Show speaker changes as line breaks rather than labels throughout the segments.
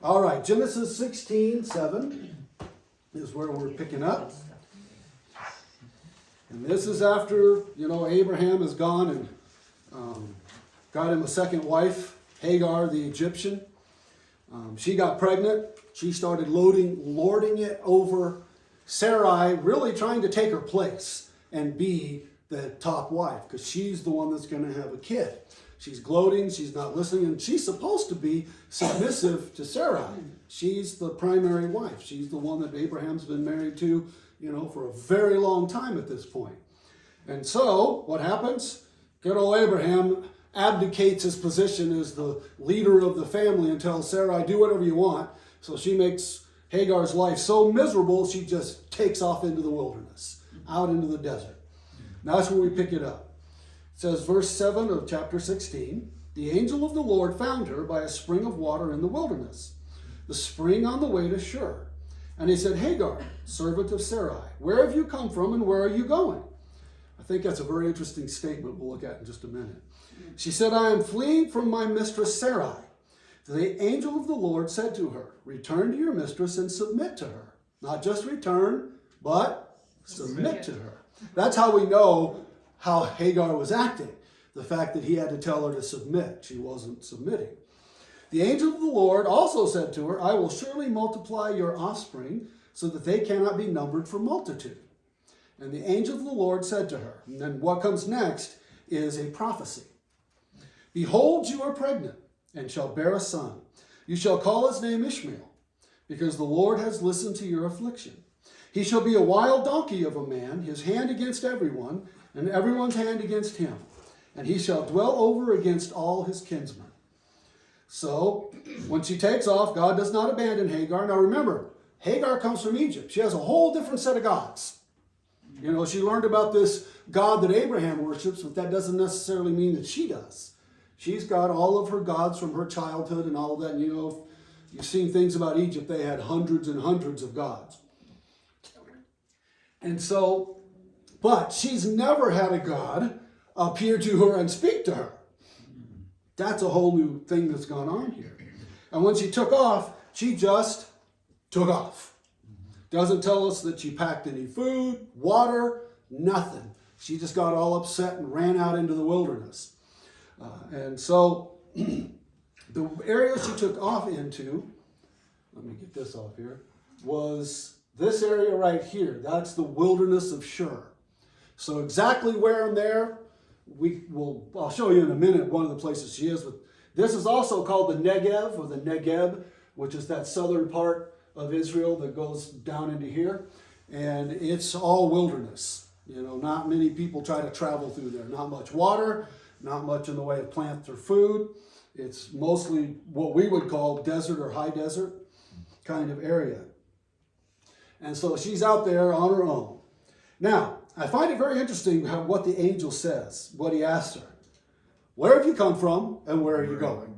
All right, Genesis 16:7 is where we're picking up. And this is after, Abraham is gone and got him a second wife, Hagar the Egyptian. She got pregnant. She started lording it over Sarai, really trying to take her place and be the top wife because she's the one that's going to have a kid. She's gloating, she's not listening, and she's supposed to be submissive to Sarai. She's the primary wife. She's the one that Abraham's been married to, for a very long time at this point. And so, what happens? Good old Abraham abdicates his position as the leader of the family and tells Sarai, do whatever you want. So she makes Hagar's life so miserable, she just takes off into the wilderness, out into the desert. Now that's where we pick it up. It says, verse 7 of chapter 16, the angel of the Lord found her by a spring of water in the wilderness, the spring on the way to Shur. And he said, Hagar, servant of Sarai, where have you come from and where are you going? I think that's a very interesting statement we'll look at in just a minute. She said, I am fleeing from my mistress Sarai. The angel of the Lord said to her, return to your mistress and submit to her. Not just return, but submit to her. That's how we know how Hagar was acting. The fact that he had to tell her to submit. She wasn't submitting. The angel of the Lord also said to her, I will surely multiply your offspring so that they cannot be numbered for multitude. And the angel of the Lord said to her, and then what comes next is a prophecy. Behold, you are pregnant and shall bear a son. You shall call his name Ishmael, because the Lord has listened to your affliction. He shall be a wild donkey of a man, his hand against everyone, and everyone's hand against him. And he shall dwell over against all his kinsmen. So, when she takes off, God does not abandon Hagar. Now remember, Hagar comes from Egypt. She has a whole different set of gods. She learned about this God that Abraham worships, but that doesn't necessarily mean that she does. She's got all of her gods from her childhood and all of that. And you've seen things about Egypt. They had hundreds and hundreds of gods. And so, but she's never had a God appear to her and speak to her. That's a whole new thing that's gone on here. And when she took off, she just took off. Doesn't tell us that she packed any food, water, nothing. She just got all upset and ran out into the wilderness. And so the area she took off into, let me get this off here, was this area right here. That's the wilderness of Shur. So exactly where I'm there, I'll show you in a minute one of the places she is. But this is also called the Negev or the Negeb, which is that southern part of Israel that goes down into here. And it's all wilderness. Not many people try to travel through there. Not much water, not much in the way of plants or food. It's mostly what we would call desert or high desert kind of area. And so she's out there on her own. Now, I find it very interesting what the angel says, what he asks her. Where have you come from and where are you going?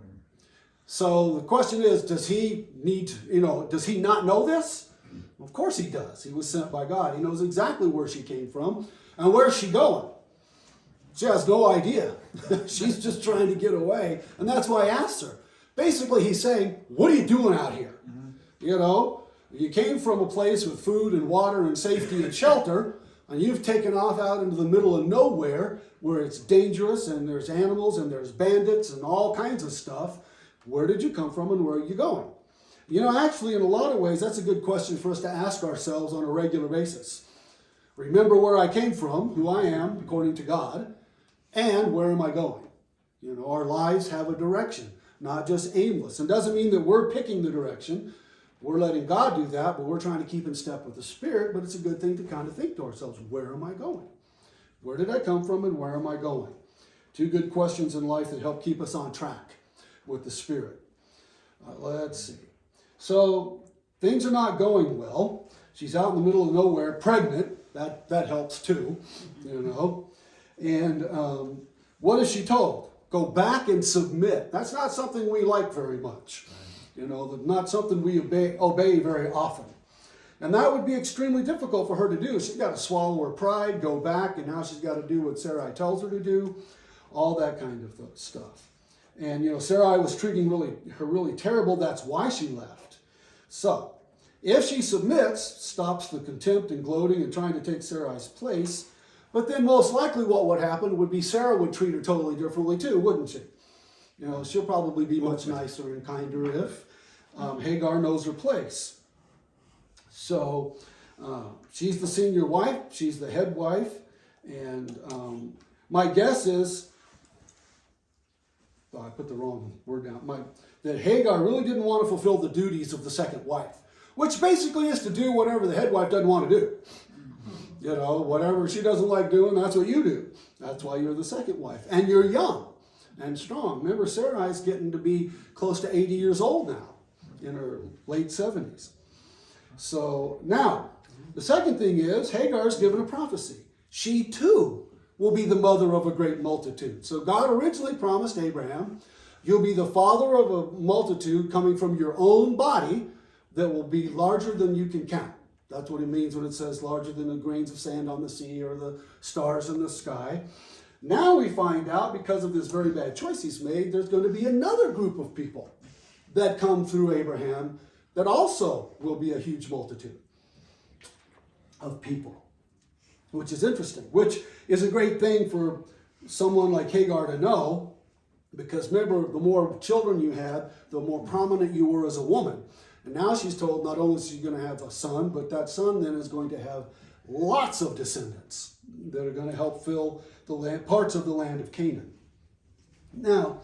So the question is, does he not know this? Of course he does. He was sent by God. He knows exactly where she came from and where's she going. She has no idea. She's just trying to get away. And that's why I asked her. Basically, he's saying, what are you doing out here? You came from a place with food and water and safety and shelter, and you've taken off out into the middle of nowhere where it's dangerous and there's animals and there's bandits and all kinds of stuff. Where did you come from and where are you going? Actually, in a lot of ways, that's a good question for us to ask ourselves on a regular basis. Remember where I came from, who I am, according to God, and where am I going? Our lives have a direction, not just aimless. And doesn't mean that we're picking the direction. We're letting God do that, but we're trying to keep in step with the Spirit. But it's a good thing to kind of think to ourselves, where am I going? Where did I come from and where am I going? Two good questions in life that help keep us on track with the Spirit. Let's see. So things are not going well. She's out in the middle of nowhere, pregnant. That helps too, And what is she told? Go back and submit. That's not something we like very much. Not something we obey very often. And that would be extremely difficult for her to do. She's got to swallow her pride, go back, and now she's got to do what Sarai tells her to do, all that kind of stuff. And Sarai was treating her really terrible. That's why she left. So if she submits, stops the contempt and gloating and trying to take Sarai's place, but then most likely what would happen would be Sarah would treat her totally differently too, wouldn't she? She'll probably be much nicer and kinder if Hagar knows her place. So she's the senior wife, she's the head wife, and my guess is, I put the wrong word down, that Hagar really didn't want to fulfill the duties of the second wife, which basically is to do whatever the head wife doesn't want to do. Whatever she doesn't like doing, that's what you do. That's why you're the second wife. And you're young and strong. Remember, Sarai's getting to be close to 80 years old now, in her late 70s. So now, the second thing is, Hagar's given a prophecy. She too will be the mother of a great multitude. So God originally promised Abraham, you'll be the father of a multitude coming from your own body that will be larger than you can count. That's what it means when it says larger than the grains of sand on the sea or the stars in the sky. Now we find out, because of this very bad choice he's made, there's going to be another group of people that come through Abraham that also will be a huge multitude of people, which is interesting, which is a great thing for someone like Hagar to know, because remember, the more children you had, the more prominent you were as a woman. And now she's told not only is she going to have a son, but that son then is going to have lots of descendants that are going to help fill the land, parts of the land of Canaan. Now,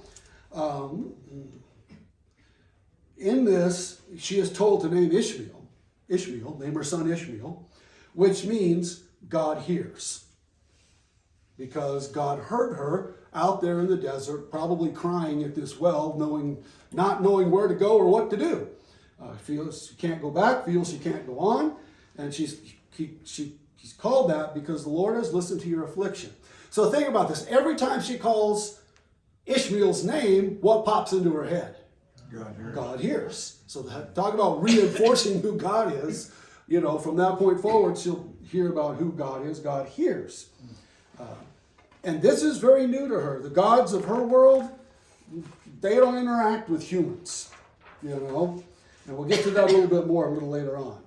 in this, she is told to name Ishmael, name her son Ishmael, which means God hears. Because God heard her out there in the desert, probably crying at this well, not knowing where to go or what to do. Feels she can't go back, feels she can't go on, and she's called that because the Lord has listened to your affliction. So think about this. Every time she calls Ishmael's name, what pops into her head? God hears. So talk about reinforcing who God is. From that point forward, she'll hear about who God is. God hears. And this is very new to her. The gods of her world, they don't interact with humans. And we'll get to that a little bit more a little later on.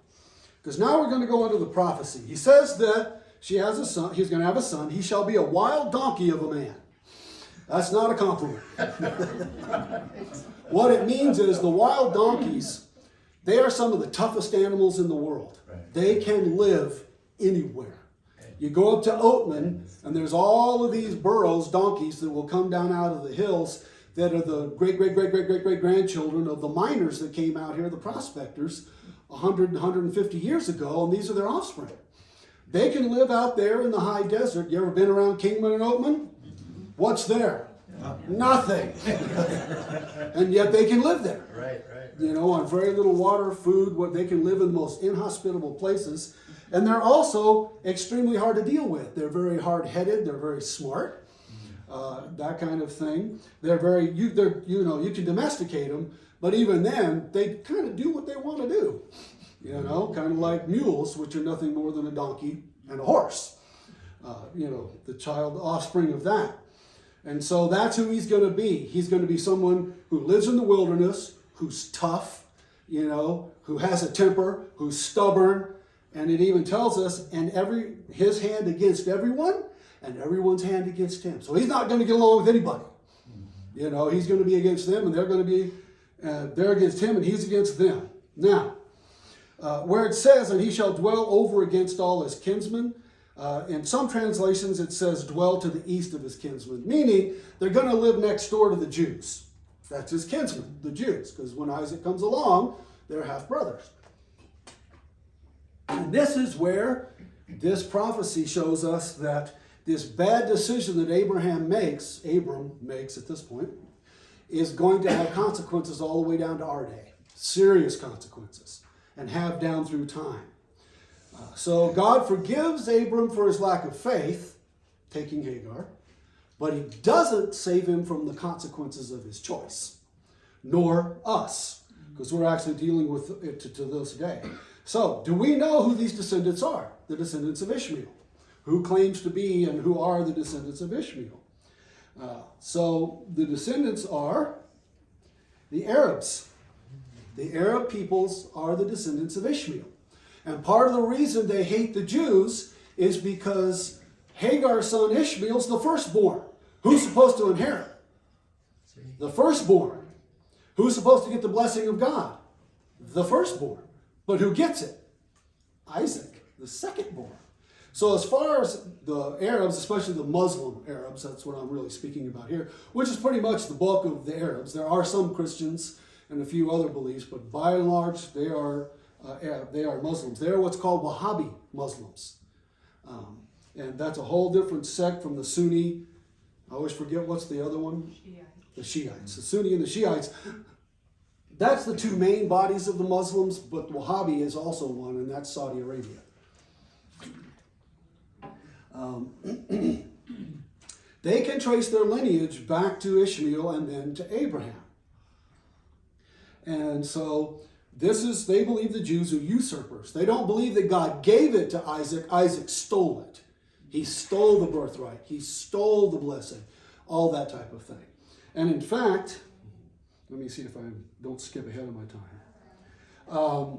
Because now we're going to go into the prophecy. He says that she has a son. He's going to have a son. He shall be a wild donkey of a man. That's not a compliment. What it means is the wild donkeys, they are some of the toughest animals in the world. Right. They can live anywhere. You go up to Oatman, and there's all of these burros, donkeys, that will come down out of the hills that are the great-great-great-great-great-grandchildren of the miners that came out here, the prospectors, 100, 150 years ago, and these are their offspring. They can live out there in the high desert. You ever been around Kingman and Oatman? What's there? Nothing. And yet they can live there. Right. On very little water, food, they can live in the most inhospitable places. And they're also extremely hard to deal with. They're very hard-headed. They're very smart. That kind of thing. You can domesticate them, but even then, they kind of do what they want to do. Kind of like mules, which are nothing more than a donkey and a horse. The offspring of that. And so that's who he's going to be. He's going to be someone who lives in the wilderness, who's tough, who has a temper, who's stubborn. And it even tells us, and his hand against everyone, and everyone's hand against him. So he's not going to get along with anybody. He's going to be against them, and they're going to be, they're against him, and he's against them. Now, where it says, and he shall dwell over against all his kinsmen, in some translations it says dwell to the east of his kinsmen, meaning they're going to live next door to the Jews. That's his kinsmen, the Jews, because when Isaac comes along, they're half brothers. And this is where this prophecy shows us that this bad decision that Abram makes at this point, is going to have consequences all the way down to our day. Serious consequences, and have down through time. So God forgives Abram for his lack of faith, taking Hagar, but he doesn't save him from the consequences of his choice, nor us, because we're actually dealing with it to this day. So, do we know who these descendants are? The descendants of Ishmael. Who claims to be and who are the descendants of Ishmael? So the descendants are the Arabs. The Arab peoples are the descendants of Ishmael. And part of the reason they hate the Jews is because Hagar's son Ishmael's the firstborn. Who's supposed to inherit? The firstborn. Who's supposed to get the blessing of God? The firstborn. But who gets it? Isaac, the secondborn. So as far as the Arabs, especially the Muslim Arabs, that's what I'm really speaking about here, which is pretty much the bulk of the Arabs. There are some Christians and a few other beliefs, but by and large, they are Muslims. They are what's called Wahhabi Muslims. And that's a whole different sect from the Sunni. I always forget what's the other one? The Shiites. The Sunni and the Shiites. That's the two main bodies of the Muslims, but Wahhabi is also one, and that's Saudi Arabia. They can trace their lineage back to Ishmael and then to Abraham. And so they believe the Jews are usurpers. They don't believe that God gave it to Isaac. Isaac stole it. He stole the birthright. He stole the blessing. All that type of thing. And in fact, let me see if I don't skip ahead of my time.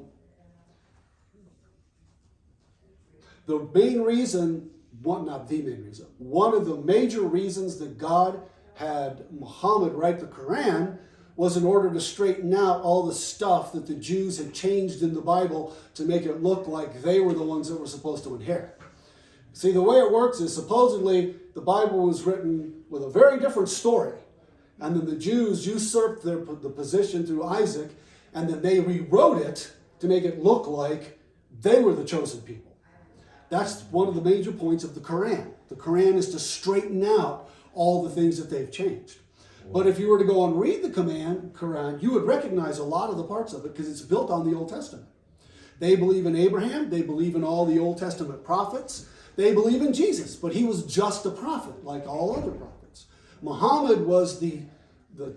The main reason, not the main reason, one of the major reasons that God had Muhammad write the Quran was in order to straighten out all the stuff that the Jews had changed in the Bible to make it look like they were the ones that were supposed to inherit. See, the way it works is supposedly the Bible was written with a very different story. And then the Jews usurped the position through Isaac, and then they rewrote it to make it look like they were the chosen people. That's one of the major points of the Quran. The Quran is to straighten out all the things that they've changed. But if you were to go and read the Quran, you would recognize a lot of the parts of it because it's built on the Old Testament. They believe in Abraham. They believe in all the Old Testament prophets. They believe in Jesus, but he was just a prophet like all other prophets. Muhammad was the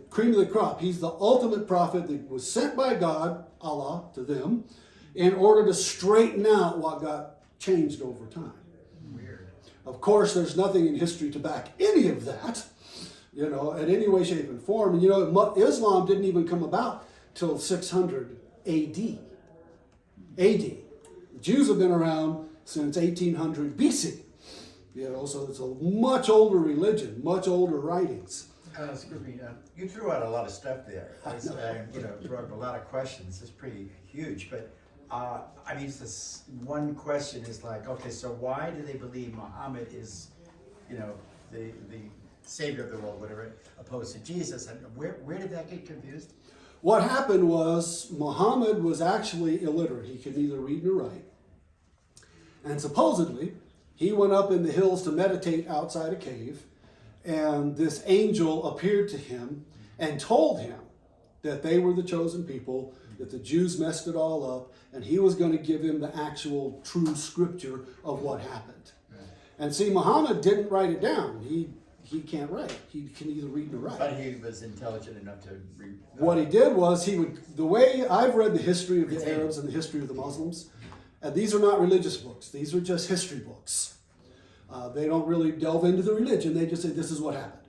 cream of the crop. He's the ultimate prophet that was sent by God, Allah, to them, in order to straighten out what got changed over time.
Weird.
Of course, there's nothing in history to back any of that, in any way, shape, and form. And Islam didn't even come about till 600 AD. The Jews have been around since 1800 BC. So it's a much older religion, much older writings.
Excuse me, you threw out a lot of stuff there. Brought up a lot of questions. It's pretty huge, but this one question is like, okay, so why do they believe Muhammad is, the savior of the world, whatever, opposed to Jesus? And where did that get confused?
What happened was Muhammad was actually illiterate. He could neither read nor write. And supposedly, he went up in the hills to meditate outside a cave, and this angel appeared to him and told him that they were the chosen people, that the Jews messed it all up, and he was going to give him the actual true scripture of what happened. Right. And see, Muhammad didn't write it down. He can't write. He can neither read nor write.
But he was intelligent enough to read.
What he did was the way I've read the history of the Arabs and the history of the Muslims, and these are not religious books. These are just history books. They don't really delve into the religion. They just say this is what happened,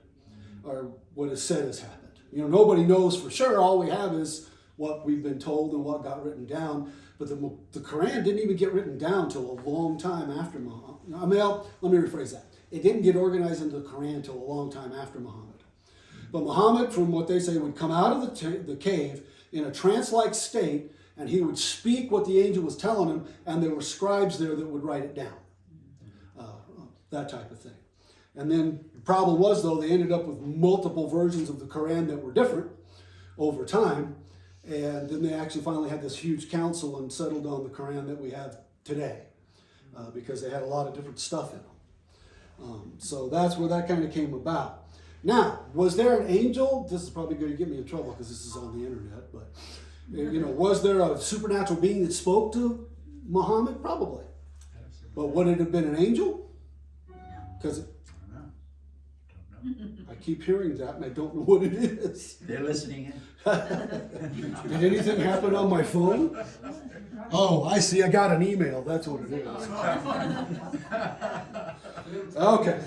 or what is said has happened. Nobody knows for sure. All we have is what we've been told and what got written down. But the Quran didn't even get written down till a long time after Muhammad. Let me rephrase that. It didn't get organized into the Quran till a long time after Muhammad. But Muhammad, from what they say, would come out of the cave in a trance-like state, and he would speak what the angel was telling him, and there were scribes there that would write it down. That type of thing. And then the problem was, though, they ended up with multiple versions of the Quran that were different over time. And then they actually finally had this huge council and settled on the Quran that we have today, because they had a lot of different stuff in them. So that's where that kind of came about. Now, was there an angel? This is probably going to get me in trouble because this is on the internet. But, was there a supernatural being that spoke to Muhammad? Probably. But would it have been an angel? Because I keep hearing that and I don't know what it is.
They're listening in.
Did anything happen on my phone? Oh, I see. I got an email. That's what it is. Okay.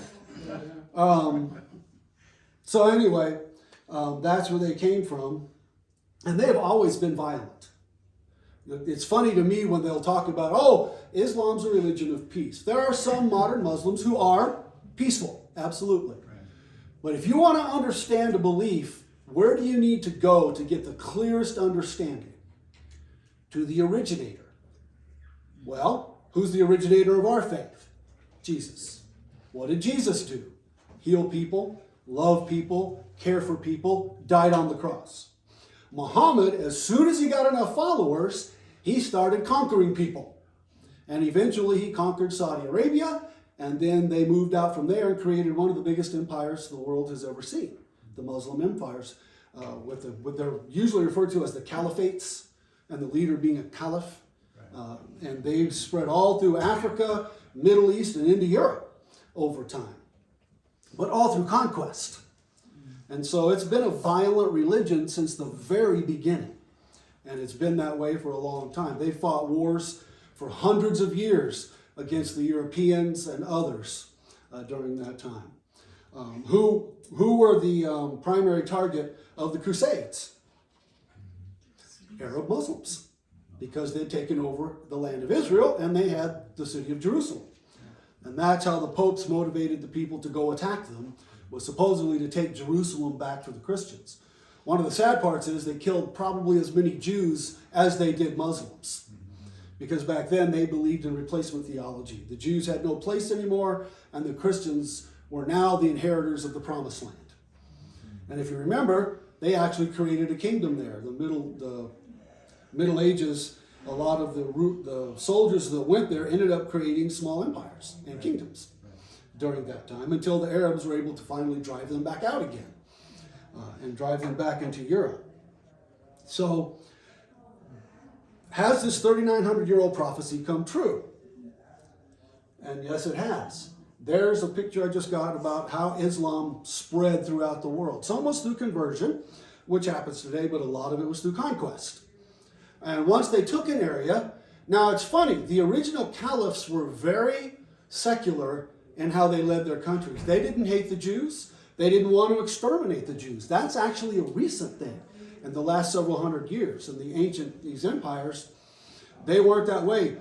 So anyway, that's where they came from. And they've always been violent. It's funny to me when they'll talk about, oh, Islam's a religion of peace. There are some modern Muslims who are peaceful, absolutely.
Right.
But if you want to understand a belief, where do you need to go to get the clearest understanding? To the originator. Well, who's the originator of our faith? Jesus. What did Jesus do? Heal people, love people, care for people, died on the cross. Muhammad, as soon as he got enough followers, he started conquering people. And eventually he conquered Saudi Arabia, and then they moved out from there and created one of the biggest empires the world has ever seen. The Muslim empires, what they're usually referred to as the caliphates, and the leader being a caliph. And they've spread all through Africa, Middle East, and into Europe over time. But all through conquest. And so it's been a violent religion since the very beginning. And it's been that way for a long time. They fought wars for hundreds of years against the Europeans and others during that time. Who were the primary target of the Crusades? Arab Muslims. Because they'd taken over the land of Israel and they had the city of Jerusalem. And that's how the popes motivated the people to go attack them, was supposedly to take Jerusalem back for the Christians. One of the sad parts is they killed probably as many Jews as they did Muslims. Because back then they believed in replacement theology. The Jews had no place anymore, and the Christians were now the inheritors of the promised land. And if you remember, they actually created a kingdom there. The Middle Ages, a lot of the soldiers that went there ended up creating small empires and kingdoms during that time, until the Arabs were able to finally drive them back out again and drive them back into Europe. So, has this 3,900-year-old prophecy come true? And yes, it has. There's a picture I just got about how Islam spread throughout the world. Some was through conversion, which happens today, but a lot of it was through conquest. And once they took an area, now it's funny, the original caliphs were very secular in how they led their countries. They didn't hate the Jews. They didn't want to exterminate the Jews. That's actually a recent thing in the last several hundred years. In these empires, they weren't that way.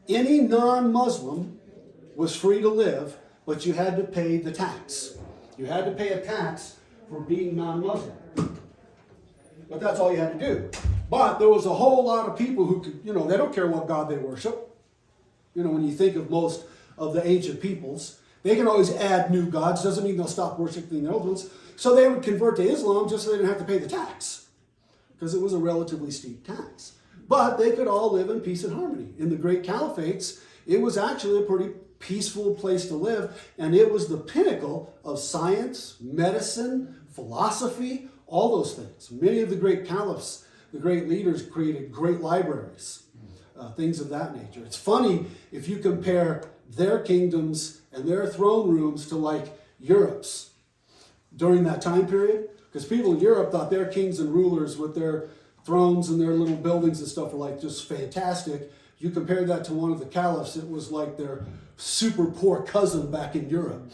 Any non-Muslim was free to live, but you had to pay the tax. You had to pay a tax for being non-Muslim. But that's all you had to do. But there was a whole lot of people who could, they don't care what God they worship. When you think of most of the ancient peoples, they can always add new gods. Doesn't mean they'll stop worshiping the old ones. So they would convert to Islam just so they didn't have to pay the tax, because it was a relatively steep tax. But they could all live in peace and harmony. In the great caliphates, it was actually a pretty peaceful place to live, and it was the pinnacle of science, medicine, philosophy, all those things. Many of the great caliphs, the great leaders, created great libraries, things of that nature. It's funny if you compare their kingdoms and their throne rooms to like Europe's during that time period, because people in Europe thought their kings and rulers with their thrones and their little buildings and stuff were like just fantastic. You compare that to one of the caliphs, it was like their super poor cousin back in Europe,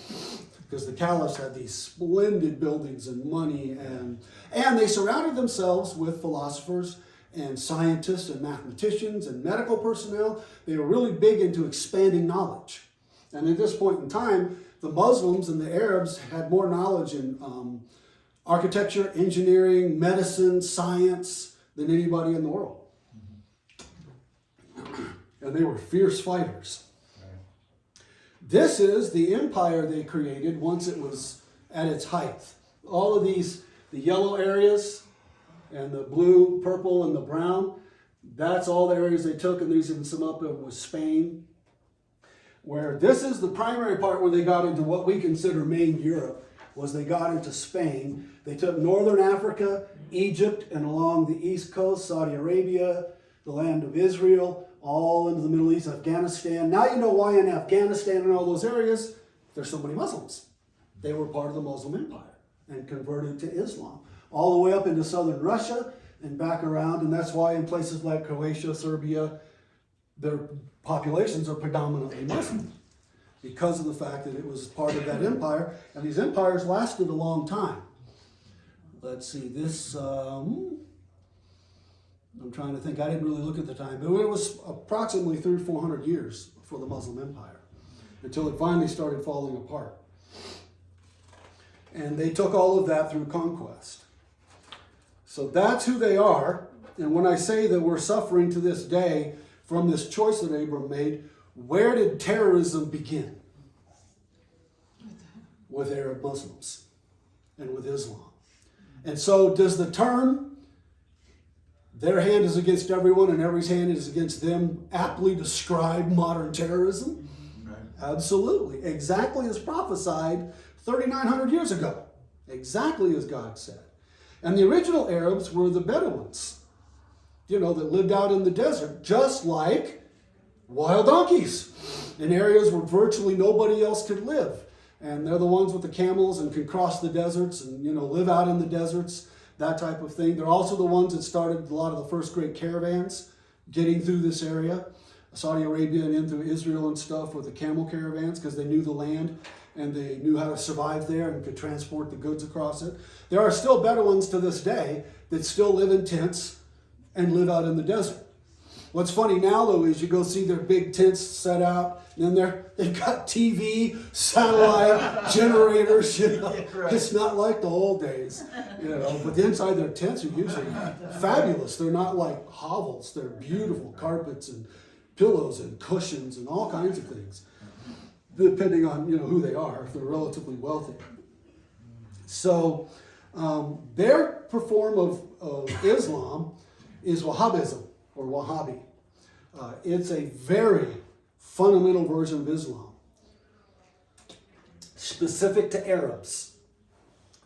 because the caliphs had these splendid buildings and money, and they surrounded themselves with philosophers and scientists and mathematicians and medical personnel. They were really big into expanding knowledge. And at this point in time, the Muslims and the Arabs had more knowledge in architecture, engineering, medicine, science than anybody in the world. And they were fierce fighters. This is the empire they created once it was at its height. All of these, the yellow areas and the blue, purple, and the brown, that's all the areas they took, and these even some up with Spain. Where this is the primary part where they got into what we consider main Europe, was they got into Spain. They took northern Africa, Egypt, and along the east coast, Saudi Arabia, the land of Israel, all into the Middle East, Afghanistan. Now you know why in Afghanistan and all those areas, there's so many Muslims. They were part of the Muslim Empire and converted to Islam. All the way up into southern Russia and back around, and that's why in places like Croatia, Serbia, their populations are predominantly Muslim. because of the fact that it was part of that empire, and these empires lasted a long time. Let's see, this, I'm trying to think, I didn't really look at the time, but it was approximately 300 or 400 years for the Muslim Empire, until it finally started falling apart. And they took all of that through conquest. So that's who they are. And when I say that we're suffering to this day from this choice that Abram made, where did terrorism begin? With Arab Muslims and with Islam. And so does the term, their hand is against everyone and every hand is against them, aptly describe modern terrorism?
Right.
Absolutely. Exactly as prophesied 3,900 years ago. Exactly as God said. And the original Arabs were the Bedouins, that lived out in the desert, just like wild donkeys in areas where virtually nobody else could live. And they're the ones with the camels and can cross the deserts and, live out in the deserts, that type of thing. They're also the ones that started a lot of the first great caravans getting through this area, Saudi Arabia and into Israel and stuff with the camel caravans, because they knew the land and they knew how to survive there and could transport the goods across it. There are still Bedouins to this day that still live in tents and live out in the desert. What's funny now, though, is you go see their big tents set out, and then they've got TV, satellite, generators,
Right.
It's not like the old days, But inside their tents are usually fabulous. They're not like hovels. They're beautiful carpets and pillows and cushions and all kinds of things, depending on, who they are, if they're relatively wealthy. So their form of Islam is Wahhabism, or Wahhabi. It's a very fundamental version of Islam, specific to Arabs,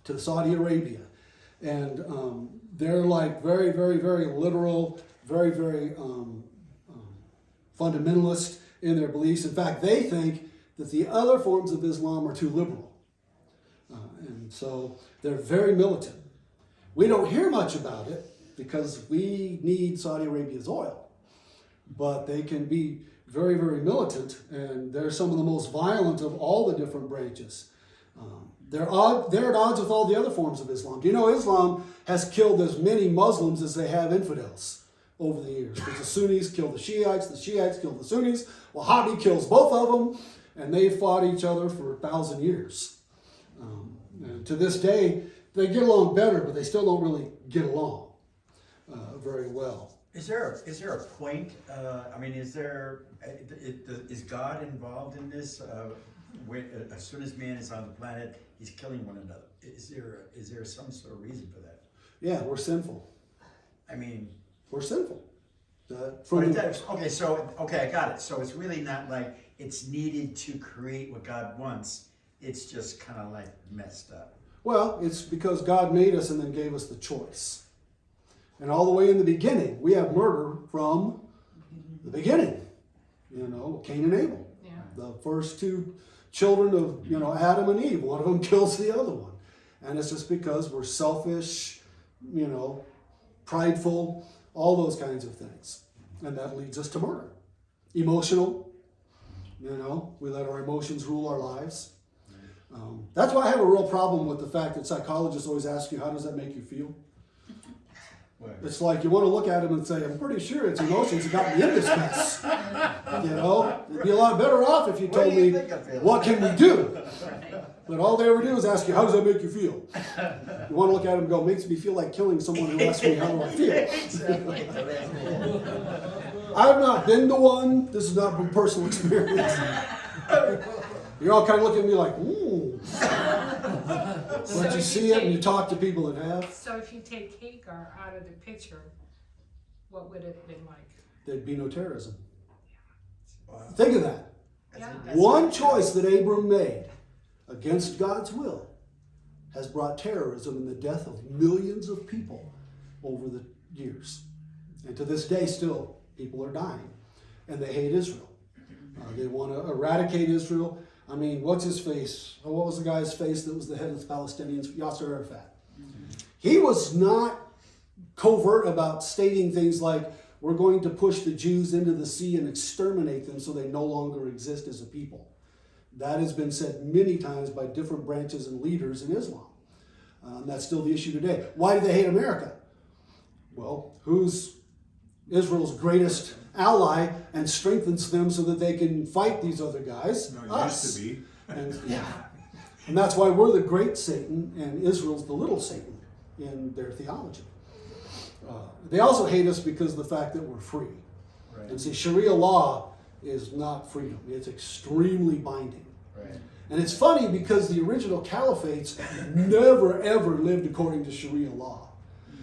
to Saudi Arabia. And they're like very, very, very literal, very, very fundamentalist in their beliefs. In fact, they think that the other forms of Islam are too liberal. And so they're very militant. We don't hear much about it because we need Saudi Arabia's oil. But they can be very, very militant, and they're some of the most violent of all the different branches. They're at odds with all the other forms of Islam. Do you know Islam has killed as many Muslims as they have infidels over the years? Because the Sunnis kill the Shiites kill the Sunnis, Wahhabi kills both of them, and they fought each other for 1,000 years. And to this day, they get along better, but they still don't really get along very well.
Is there a point? Is God involved in this? As soon as man is on the planet, he's killing one another. Is there some sort of reason for that?
Yeah, we're sinful. We're sinful.
I got it. So it's really not like it's needed to create what God wants. It's just kind of like messed up. Well,
it's because God made us and then gave us the choice. And all the way in the beginning, we have murder from the beginning. Cain and Abel. Yeah. The first two children of, Adam and Eve. One of them kills the other one. And it's just because we're selfish, prideful, all those kinds of things. And that leads us to murder. Emotional, we let our emotions rule our lives. That's why I have a real problem with the fact that psychologists always ask you, how does that make you feel? It's like you want to look at them and say, I'm pretty sure it's emotions that got me in this mess. It'd be a lot better off if you told me, what can we do? But all they ever do is ask you, how does that make you feel? You want to look at them and go, makes me feel like killing someone who asks me, how do I feel? I've not been the one. This has not been personal experience. You're all kind of looking at me like, ooh. But you see it and you talk to people that have.
So if you take Hagar out of the picture, what would it have been like?
There'd be no terrorism.
Wow.
Think of that.
Yeah.
One choice that Abram made against God's will has brought terrorism and the death of millions of people over the years. And to this day still, people are dying. And they hate Israel. They want to eradicate Israel. What's his face? What was the guy's face that was the head of the Palestinians? Yasser Arafat. He was not covert about stating things like, we're going to push the Jews into the sea and exterminate them so they no longer exist as a people. That has been said many times by different branches and leaders in Islam. That's still the issue today. Why do they hate America? Well, who's Israel's greatest ally and strengthens them so that they can fight these other guys?
No, it
Us.
used to be.
And, yeah. And that's why we're the great Satan and Israel's the little Satan in their theology. They also hate us because of the fact that we're free.
Right.
And see, Sharia law is not freedom. It's extremely binding.
Right.
And it's funny because the original caliphates never ever lived according to Sharia law.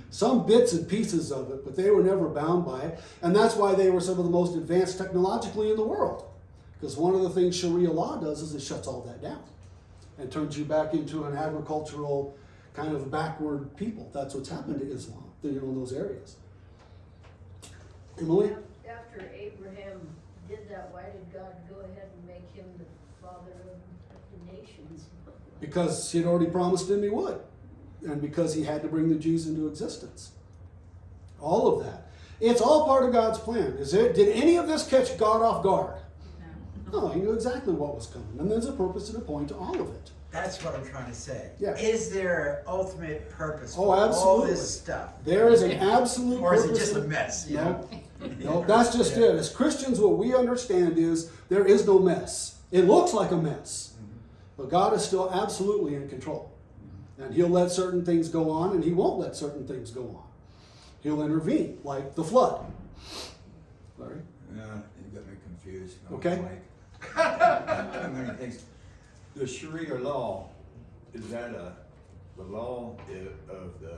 Some bits and pieces of it, but they were never bound by it. And that's why they were some of the most advanced technologically in the world. Because one of the things Sharia law does is it shuts all that down and turns you back into an agricultural kind of backward people. That's what's happened to Islam, in those areas. Emily?
After Abraham did that, why did God go ahead and make him the father of the nations?
Because he had already promised him he would. And because he had to bring the Jews into existence. All of that. It's all part of God's plan. Did any of this catch God off guard? No, he knew exactly what was coming. And there's a purpose and a point to all of it.
That's what I'm trying to say.
Yeah.
Is there an ultimate purpose
Oh,
for all
absolutely.
this stuff?
There is an absolute
Or is it
purpose.
just a mess? You
No,
know?
no, that's just it. As Christians, what we understand is there is no mess. It looks like a mess, but God is still absolutely in control. And he'll let certain things go on, and he won't let certain things go on. He'll intervene, like the flood. Larry?
Yeah, you got me confused.
Okay.
Too many things. The Sharia law, is that the law of the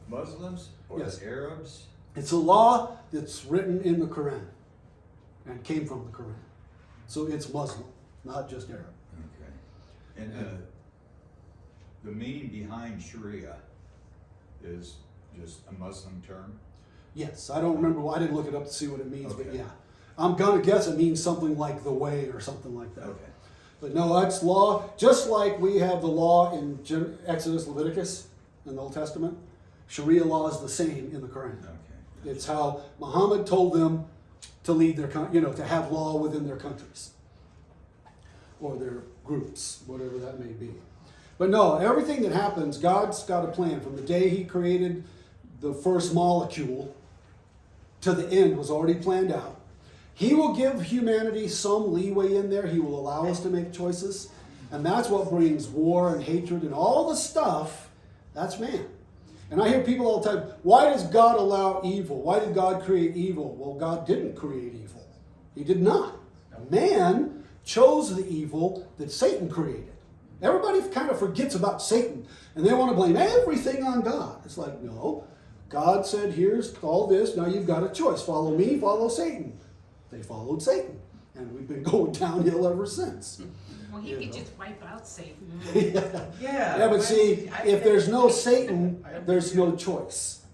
Muslims or
Yes.
the Arabs?
It's a law that's written in the Quran and came from the Quran. So it's Muslim, not just Arab.
Okay. And the meaning behind Sharia is just a Muslim term?
Yes, I don't remember. I didn't look it up to see what it means, but
Okay.
yeah. I'm going to guess it means something like the way or something like that.
Okay.
But no, that's law, just like we have the law in Exodus, Leviticus in the Old Testament. Sharia law is the same in the Quran.
Okay.
It's how Muhammad told them to lead their, to have law within their countries or their groups, whatever that may be. But no, everything that happens, God's got a plan. From the day he created the first molecule to the end was already planned out. He will give humanity some leeway in there. He will allow us to make choices. And that's what brings war and hatred and all the stuff. That's man. And I hear people all the time, why does God allow evil? Why did God create evil? Well, God didn't create evil. He did not. Man chose the evil that Satan created. Everybody kind of forgets about Satan. And they want to blame everything on God. It's like, no. God said, here's all this. Now you've got a choice. Follow me, follow Satan. They followed Satan. And we've been going downhill ever since.
Well, he could just wipe out Satan.
Yeah, but see, if there's no Satan, there's no choice.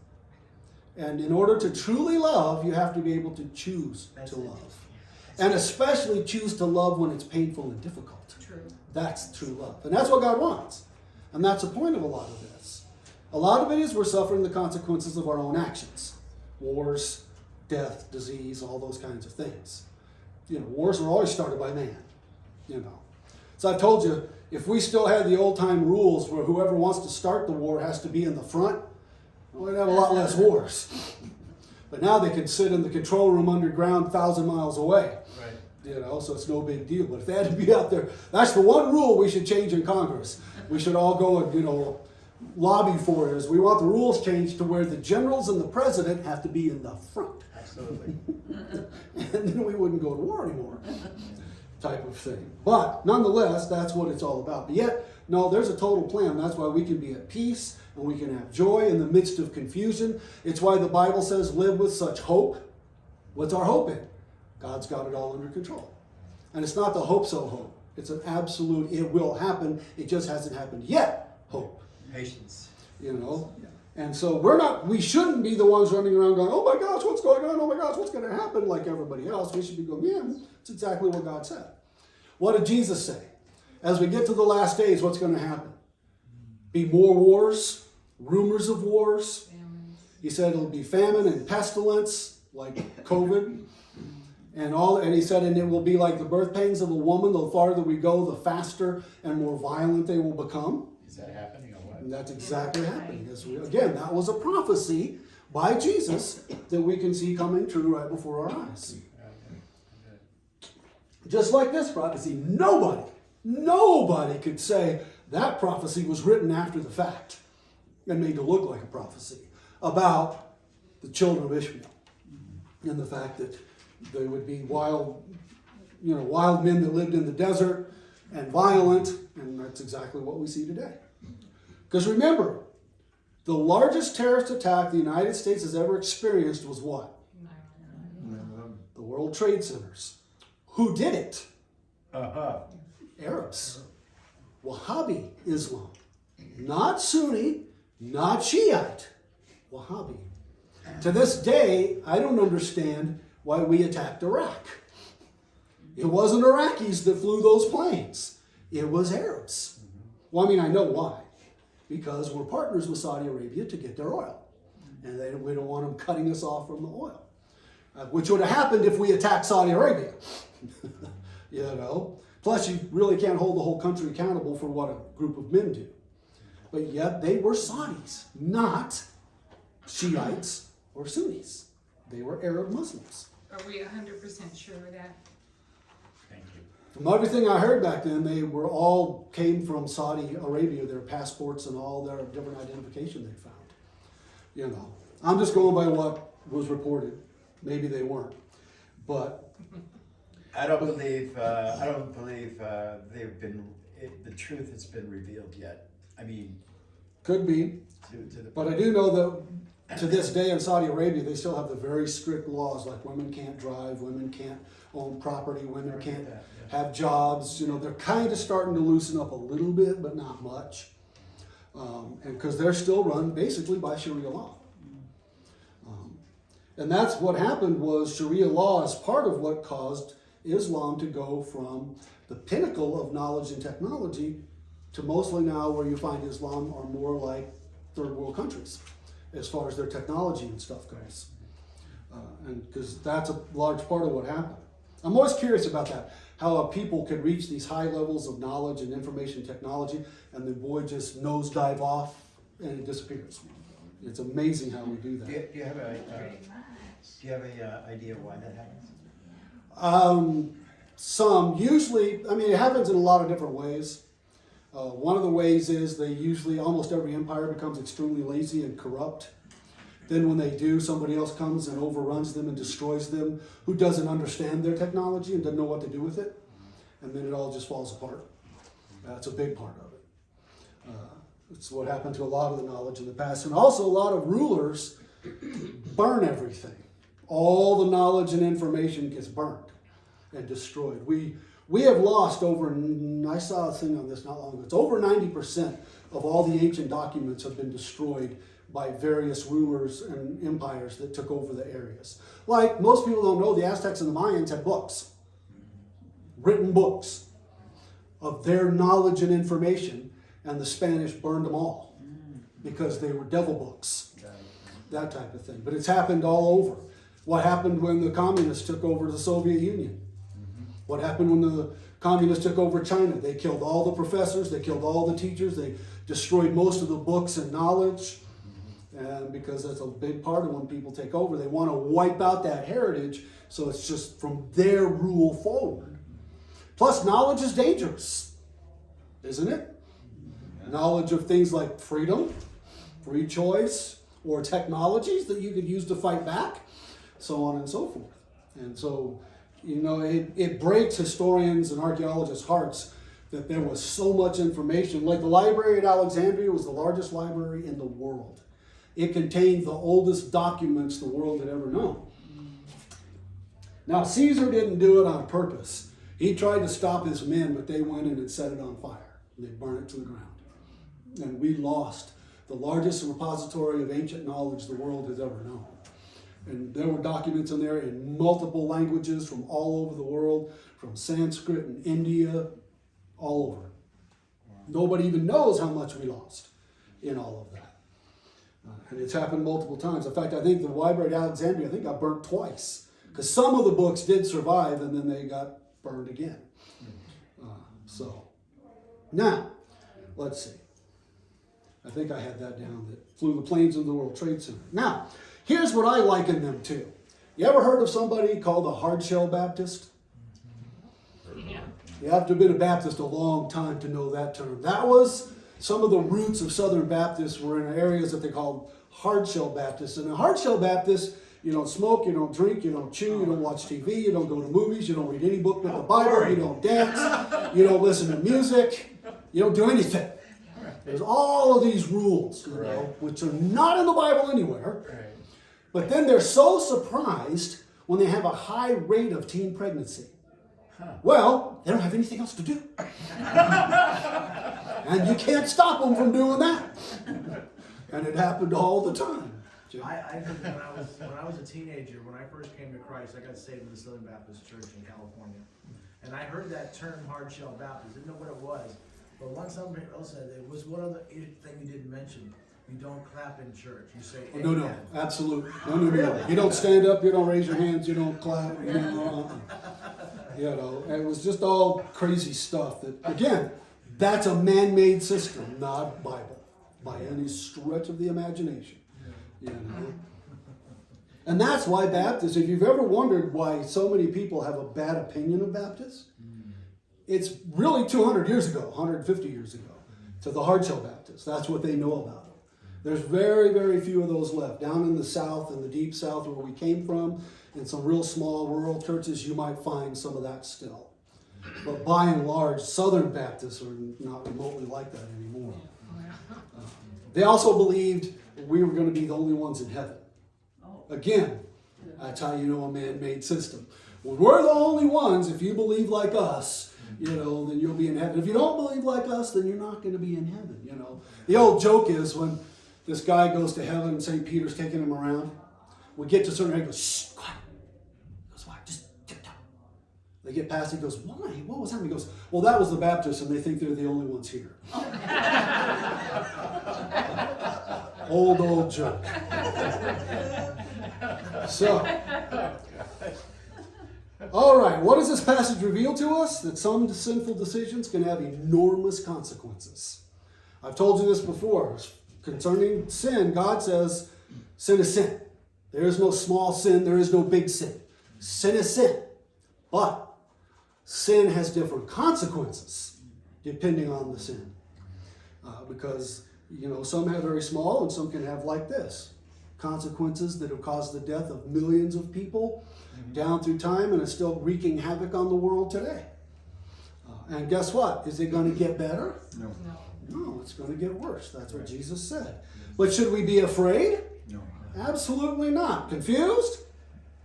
And in order to truly love, you have to be able to choose to love. And especially choose to love when it's painful and difficult.
True.
That's true love. And that's what God wants. And that's the point of a lot of this. A lot of it is we're suffering the consequences of our own actions. Wars, death, disease, all those kinds of things. Wars are always started by man. So I've told you, if we still had the old-time rules where whoever wants to start the war has to be in the front, we'd have a lot less wars. But now they can sit in the control room underground 1,000 miles away.
Right.
So it's no big deal. But if they had to be out there, that's the one rule we should change in Congress. We should all go and, lobby for it. Is we want the rules changed to where the generals and the president have to be in the front.
Absolutely.
And then we wouldn't go to war anymore. Type of thing. But nonetheless, that's what it's all about. But yet, no, there's a total plan. That's why we can be at peace and we can have joy in the midst of confusion. It's why the Bible says live with such hope. What's our hope in? God's got it all under control. And it's not the hope so hope. It's an absolute, it will happen. It just hasn't happened yet hope.
Patience.
And so we shouldn't be the ones running around going, oh my gosh, what's going on? Oh my gosh, what's going to happen? Like everybody else. We should be going, yeah, it's exactly what God said. What did Jesus say? As we get to the last days, what's going to happen? Be more wars, rumors of wars.
Famines.
He said it'll be famine and pestilence, like COVID. And he said, and it will be like the birth pains of a woman. The farther we go, the faster and more violent they will become.
Is that happening or what?
And that's exactly happening. Again, that was a prophecy by Jesus that we can see coming true right before our eyes. Just like this prophecy, nobody could say that prophecy was written after the fact and made to look like a prophecy about the children of Ishmael and the fact that they would be wild men that lived in the desert and violent, and that's exactly what we see today. Because remember, the largest terrorist attack the United States has ever experienced was what? The World Trade Centers. Who did it? Arabs. Wahhabi Islam. Not Sunni, not Shiite. Wahhabi. To this day, I don't understand why we attacked Iraq. It wasn't Iraqis that flew those planes. It was Arabs. Well, I mean, I know why. Because we're partners with Saudi Arabia to get their oil. And we don't want them cutting us off from the oil. Which would have happened if we attacked Saudi Arabia. Plus, you really can't hold the whole country accountable for what a group of men do. But yet, they were Saudis, not Shiites or Sunnis. They were Arab Muslims.
Are we 100% sure of that?
Thank you.
From everything I heard back then, they were all came from Saudi Arabia, their passports and all their different identification they found. I'm just going by what was reported. Maybe they weren't, but
I don't believe they've been. The truth has been revealed yet. I mean,
could be.
to the.
But I do know that to this day in Saudi Arabia, they still have the very strict laws, like women can't drive, women can't own property, women can't have jobs. They're kind of starting to loosen up a little bit, but not much. And because they're still run basically by Sharia law. And that's what happened was Sharia law is part of what caused Islam to go from the pinnacle of knowledge and technology to mostly now where you find Islam are more like third world countries as far as their technology and stuff goes. And because that's a large part of what happened. I'm always curious about that, how a people could reach these high levels of knowledge and information technology and the boy just nosedive off and it disappears. It's amazing how we do that.
Do you have a idea why that happens?
Some usually, it happens in a lot of different ways. One of the ways is almost every empire becomes extremely lazy and corrupt. Then when they do, somebody else comes and overruns them and destroys them who doesn't understand their technology and doesn't know what to do with it. And then it all just falls apart. That's a big part of it. It's what happened to a lot of the knowledge in the past. And also a lot of rulers burn everything. All the knowledge and information gets burned and destroyed. We have lost I saw a thing on this not long ago. It's over 90% of all the ancient documents have been destroyed by various rulers and empires that took over the areas. Like most people don't know, the Aztecs and the Mayans had books, written books of their knowledge and information, and the Spanish burned them all because they were devil books, that type of thing. But it's happened all over. What happened when the communists took over the Soviet Union? What happened when the communists took over China? They killed all the professors, they killed all the teachers, they destroyed most of the books and knowledge. And because that's a big part of when people take over, they want to wipe out that heritage, so it's just from their rule forward. Plus, knowledge is dangerous, isn't it? Knowledge of things like freedom, free choice, or technologies that you could use to fight back, so on and so forth. And so, it breaks historians and archaeologists' hearts that there was so much information. Like the library at Alexandria was the largest library in the world. It contained the oldest documents the world had ever known. Now, Caesar didn't do it on purpose. He tried to stop his men, but they went in and set it on fire. They burned it to the ground. And we lost the largest repository of ancient knowledge the world has ever known. And there were documents in there in multiple languages from all over the world, from Sanskrit and India, all over. Nobody even knows how much we lost in all of that. And it's happened multiple times. In fact, I think the library at Alexandria, got burnt twice Because some of the books did survive and then they got burned again. Now, let's see. I think I had that down, that flew the planes of the World Trade Center. Now, here's what I liken them to. You ever heard of somebody called a hardshell Baptist?
Yeah.
You have to have been a Baptist a long time to know that term. That was some of the roots of Southern Baptists were in areas that they called hardshell Baptists. And a hardshell Baptist, you don't smoke, you don't drink, you don't chew, you don't watch TV, you don't go to movies, you don't read any book but the Bible, you don't dance, you don't listen to music, you don't do anything. There's all of these rules, you know, which are not in the Bible anywhere. But then they're so surprised when they have a high rate of teen pregnancy. Well, they don't have anything else to do. And you can't stop them from doing that. And it happened all the time.
I heard when I was a teenager, when I first came to Christ, I got saved in the Southern Baptist Church in California. And I heard that term hardshell Baptist, didn't know what it was. But once somebody else said it was one other thing you didn't mention. You don't clap in church. You say
Oh, no,
amen.
absolutely. No. You don't stand up, you don't raise your hands, you don't clap. You know, and it was just all crazy stuff that, again, that's a man-made system, not Bible, by any stretch of the imagination. You know? And that's why Baptists, if you've ever wondered why so many people have a bad opinion of Baptists, it's really 200 years ago, 150 years ago, to the hardshell Baptists. That's what they know about them. There's very, very few of those left. Down in the South, in the deep South where we came from, in some real small rural churches, you might find some of that still. But by and large, Southern Baptists are not remotely like that anymore. They also believed we were going to be the only ones in heaven. Again, that's how you know a man-made system. When we're the only ones, if you believe like us, you know, then you'll be in heaven. If you don't believe like us, then you're not going to be in heaven, you know. The old joke is when this guy goes to heaven and St. Peter's taking him around, we get to a certain area, he goes, shh, quiet. He goes, why? Just tiptoe. They get past, he goes, why? What was that? He goes, well, that was the Baptists and they think they're the only ones here. Old joke. So, all right, what does this passage reveal to us? That some sinful decisions can have enormous consequences. I've told you this before. Concerning sin, God says sin is sin. There is no small sin, there is no big sin. Sin is sin. But sin has different consequences depending on the sin. Because, you know, some have very small and some can have like this. Consequences that have caused the death of millions of people down through time and is still wreaking havoc on the world today. And guess what? Is it going to get better?
No.
No, it's going to get worse. That's what Jesus said. But should we be afraid?
No.
Absolutely not. Confused?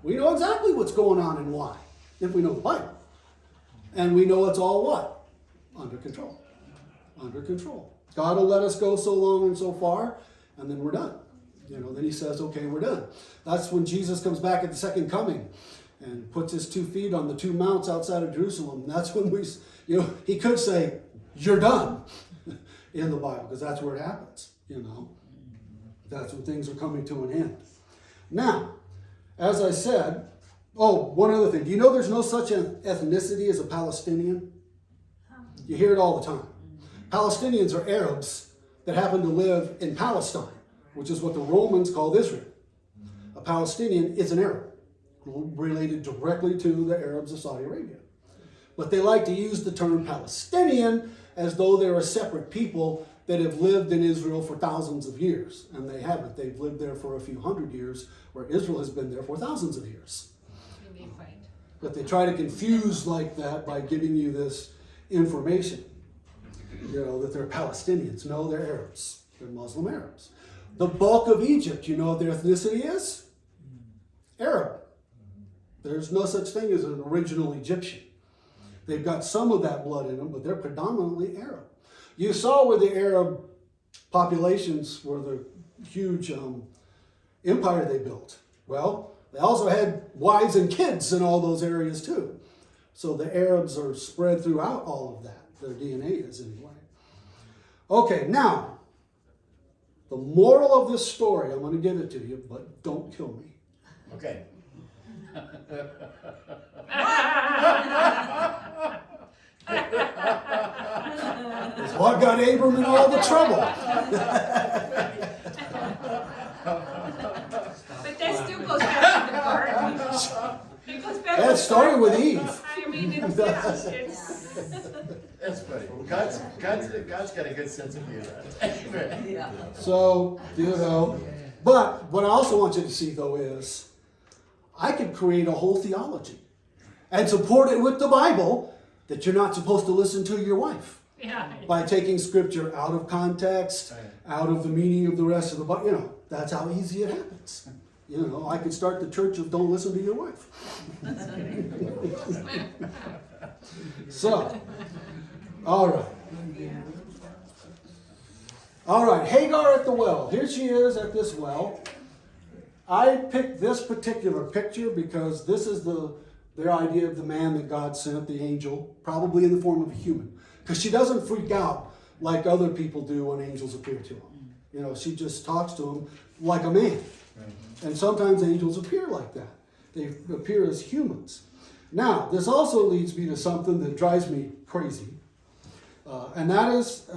We know exactly what's going on and why, if we know the Bible. And we know it's all what? Under control. Under control. God will let us go so long and so far, and then we're done. You know, then he says, okay, we're done. That's when Jesus comes back at the second coming and puts his 2 feet on the 2 mounts outside of Jerusalem. That's when we, you know, he could say, you're done in the Bible, because that's where it happens, you know. That's when things are coming to an end. Now, as I said, one other thing. Do you know there's no such an ethnicity as a Palestinian? You hear it all the time. Palestinians are Arabs that happen to live in Palestine, which is what the Romans called Israel. A Palestinian is an Arab, related directly to the Arabs of Saudi Arabia. But they like to use the term Palestinian as though they're a separate people that have lived in Israel for thousands of years. And they haven't. They've lived there for a few hundred years, where Israel has been there for thousands of years.
You'll be fine.
But they try to confuse like that by giving you this information, you know, that they're Palestinians. No, they're Arabs. They're Muslim Arabs. The bulk of Egypt, you know what their ethnicity is? Arab. There's no such thing as an original Egyptian. They've got some of that blood in them, but they're predominantly Arab. You saw where the Arab populations were the huge empire they built. Well, they also had wives and kids in all those areas too. So the Arabs are spread throughout all of that. Their DNA is anyway. Okay, now, the moral of this story, I'm going to give it to you, but don't kill me.
Okay.
It's what got Abram in all the trouble.
But that still goes back to the garden. It goes back to
That
the
started
garden.
with Eve.
I mean, it's
That's funny. God's got a good sense of humor.
So, but what I also want you to see though is, I could create a whole theology and support it with the Bible that you're not supposed to listen to your wife
yeah.
by taking scripture out of context, out of the meaning of the rest of the Bible. That's how easy it happens. I could start the church of don't listen to your wife. So, all right, Hagar at the well. Here she is at this well. I picked this particular picture because this is their idea of the man that God sent, the angel, probably in the form of a human. Because she doesn't freak out like other people do when angels appear to them. She just talks to him like a man. And sometimes angels appear like that. They appear as humans. Now, this also leads me to something that drives me crazy. And that is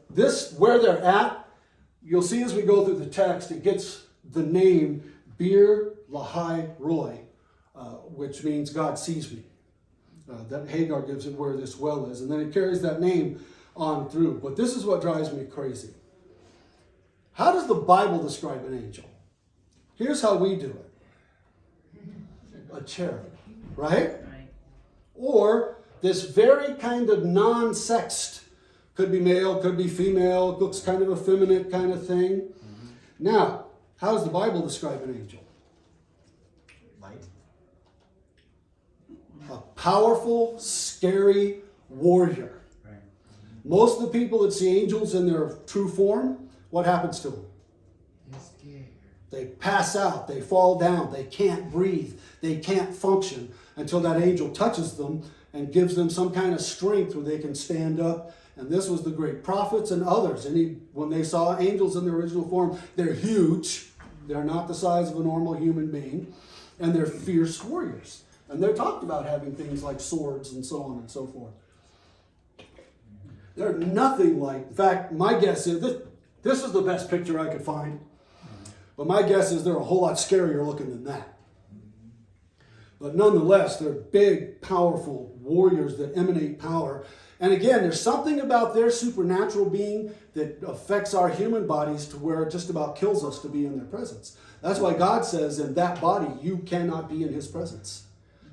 this, where they're at. You'll see as we go through the text, it gets the name Bir Lahai Roy, which means God sees me. That Hagar gives it where this well is. And then it carries that name on through. But this is what drives me crazy. How does the Bible describe an angel? Here's how we do it. A cherub, right? Or this very kind of non-sexed, could be male, could be female, looks kind of effeminate kind of thing. Mm-hmm. Now, how does the Bible describe an angel?
Light.
A powerful, scary warrior.
Right.
Most of the people that see angels in their true form, what happens to them? They pass out, they fall down, they can't breathe, they can't function until that angel touches them and gives them some kind of strength where they can stand up. And this was the great prophets and others. When they saw angels in their original form, they're huge. They're not the size of a normal human being. And they're fierce warriors. And they're talked about having things like swords and so on and so forth. They're nothing like, in fact, my guess is, this is the best picture I could find. But my guess is they're a whole lot scarier looking than that. But nonetheless, they're big, powerful warriors that emanate power. And again, there's something about their supernatural being that affects our human bodies to where it just about kills us to be in their presence. That's why God says in that body, you cannot be in his presence.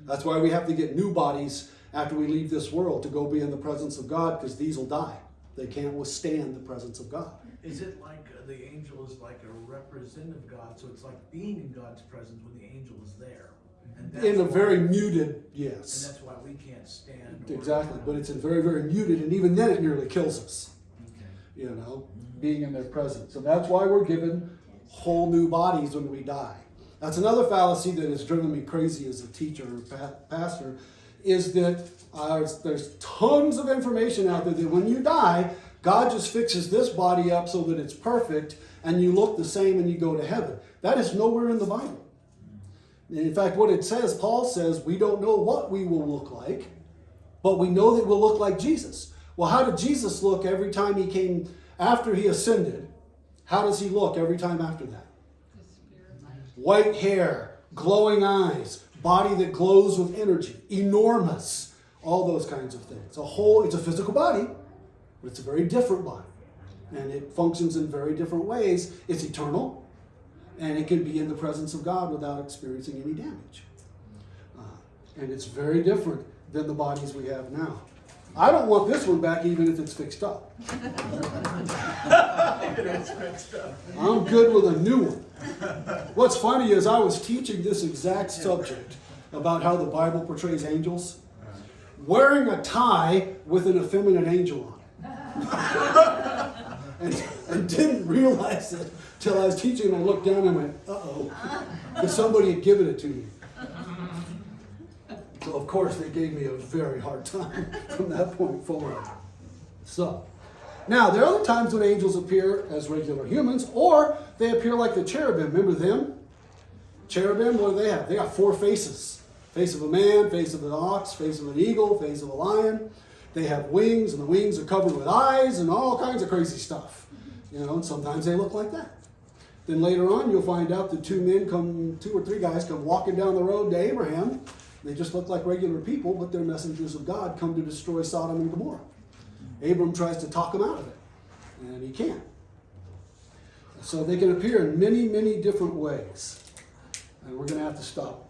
That's why we have to get new bodies after we leave this world to go be in the presence of God, because these will die. They can't withstand the presence of God.
Is it like the angel is like a representative of God, so it's like being in God's presence when the angel is there? And that's
In a
why-
very muted, yes.
And that's why we can't stand.
Exactly, but it's in very, very muted, and even then it nearly kills us,
Okay.
being in their presence. So that's why we're given whole new bodies when we die. That's another fallacy that has driven me crazy as a teacher or pastor, is that there's tons of information out there that when you die, God just fixes this body up so that it's perfect, and you look the same and you go to heaven. That is nowhere in the Bible. In fact, what it says, Paul says, we don't know what we will look like, but we know that we'll look like Jesus. Well, how did Jesus look every time he came, after he ascended? How does he look every time after that? White hair, glowing eyes, body that glows with energy, enormous, all those kinds of things. It's a physical body, but it's a very different body. And it functions in very different ways. It's eternal, and it can be in the presence of God without experiencing any damage. And it's very different than the bodies we have now. I don't want this one back even if it's fixed up. I'm good with a new one. What's funny is I was teaching this exact subject about how the Bible portrays angels, wearing a tie with an effeminate angel on it. and didn't realize it till I was teaching, and I looked down and I went, uh-oh, because somebody had given it to me. So of course they gave me a very hard time from that point forward. So, now there are other times when angels appear as regular humans, or they appear like the cherubim. Remember them? Cherubim, what do they have? They got 4 faces. Face of a man, face of an ox, face of an eagle, face of a lion. They have wings, and the wings are covered with eyes and all kinds of crazy stuff. And sometimes they look like that. Then later on, you'll find out that two or three guys come walking down the road to Abraham. They just look like regular people, but they're messengers of God, come to destroy Sodom and Gomorrah. Abram tries to talk them out of it, and he can't. So they can appear in many, many different ways. And we're going to have to stop